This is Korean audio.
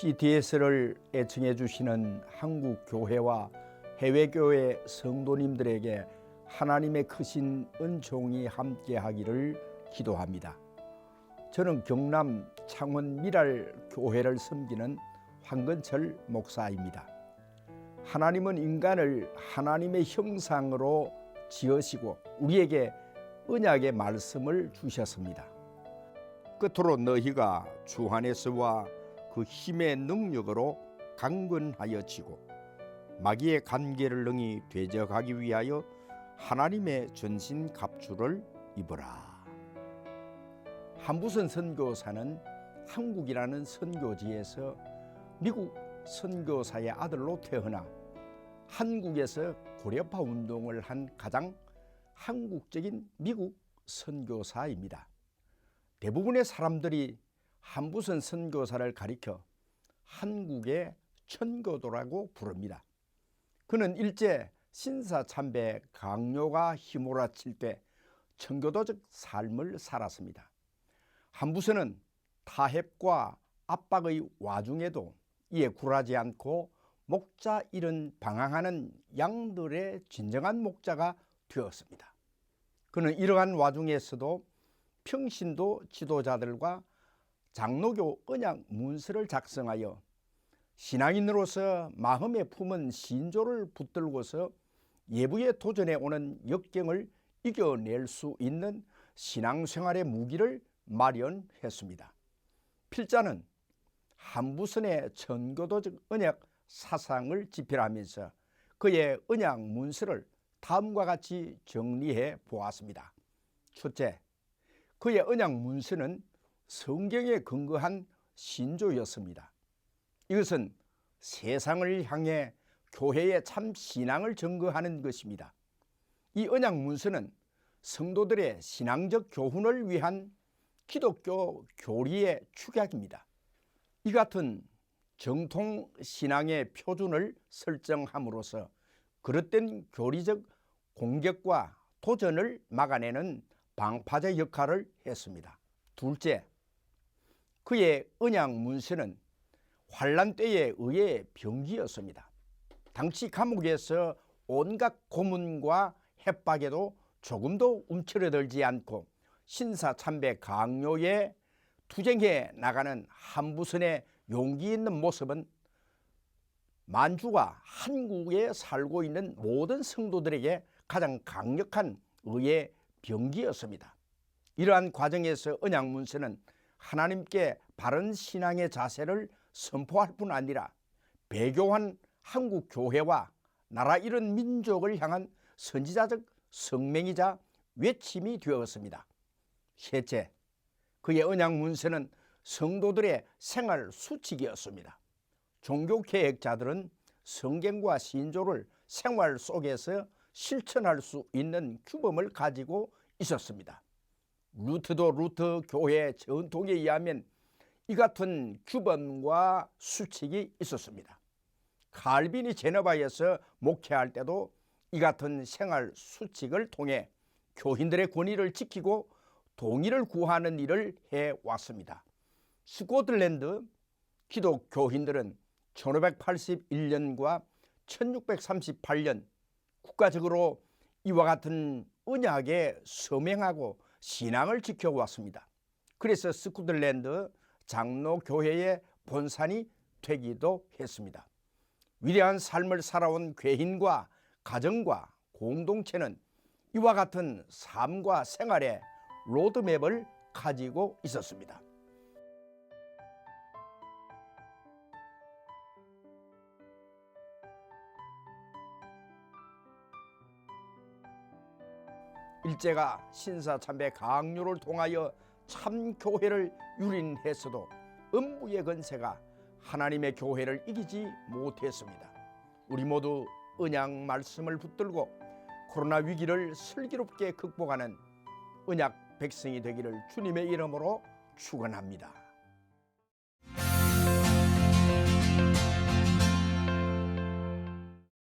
CTS를 애청해 주시는 한국 교회와 해외 교회 성도님들에게 하나님의 크신 은총이 함께하기를 기도합니다. 저는 경남 창원 미랄 교회를 섬기는 황근철 목사입니다. 하나님은 인간을 하나님의 형상으로 지으시고 우리에게 언약의 말씀을 주셨습니다. 끝으로 너희가 주 안에서와 그 힘의 능력으로 강건하여지고 마귀의 관계를 능히 대적하기 위하여 하나님의 전신 갑주를 입으라. 한부선 선교사는 한국이라는 선교지에서 미국 선교사의 아들로 태어나 한국에서 고려파 운동을 한 가장 한국적인 미국 선교사입니다. 대부분의 사람들이 한부선 선교사를 가리켜 한국의 천교도라고 부릅니다. 그는 일제 신사참배 강요가 휘몰아칠 때 천교도적 삶을 살았습니다. 한부선은 타협과 압박의 와중에도 이에 굴하지 않고 목자 잃은 방황하는 양들의 진정한 목자가 되었습니다. 그는 이러한 와중에서도 평신도 지도자들과 장로교 언약 문서를 작성하여 신앙인으로서 마음에 품은 신조를 붙들고서 예부의 도전에 오는 역경을 이겨낼 수 있는 신앙생활의 무기를 마련했습니다. 필자는 한부선의 천교도적 언약 사상을 집필하면서 그의 언약 문서를 다음과 같이 정리해 보았습니다. 첫째, 그의 언약 문서는 성경에 근거한 신조였습니다. 이것은 세상을 향해 교회의 참 신앙을 증거하는 것입니다. 이 언약 문서는 성도들의 신앙적 교훈을 위한 기독교 교리의 축약입니다. 이 같은 정통 신앙의 표준을 설정함으로써 그릇된 교리적 공격과 도전을 막아내는 방파제 역할을 했습니다. 둘째, 그의 언약 문서는 환란 때의 의의 병기였습니다. 당시 감옥에서 온갖 고문과 협박에도 조금도 움츠러들지 않고 신사참배 강요에 투쟁해 나가는 한부선의 용기 있는 모습은 만주가 한국에 살고 있는 모든 성도들에게 가장 강력한 의의 병기였습니다. 이러한 과정에서 언약 문서는 하나님께 바른 신앙의 자세를 선포할 뿐 아니라 배교한 한국 교회와 나라 이런 민족을 향한 선지자적 성명이자 외침이 되었습니다. 셋째, 그의 언약 문서는 성도들의 생활 수칙이었습니다. 종교개혁자들은 성경과 신조를 생활 속에서 실천할 수 있는 규범을 가지고 있었습니다. 루트도 루트 교회 전통에 의하면 이 같은 규범과 수칙이 있었습니다. 칼빈이 제네바에서 목회할 때도 이 같은 생활 수칙을 통해 교인들의 권위를 지키고 동의를 구하는 일을 해왔습니다. 스코틀랜드 기독교인들은 1581년과 1638년 국가적으로 이와 같은 언약에 서명하고 신앙을 지켜왔습니다. 그래서 스코틀랜드 장로교회의 본산이 되기도 했습니다. 위대한 삶을 살아온 교인과 가정과 공동체는 이와 같은 삶과 생활의 로드맵을 가지고 있었습니다. 일제가 신사참배 강요를 통하여 참교회를 유린했어도 음부의 권세가 하나님의 교회를 이기지 못했습니다. 우리 모두 언약 말씀을 붙들고 코로나 위기를 슬기롭게 극복하는 언약 백성이 되기를 주님의 이름으로 축원합니다.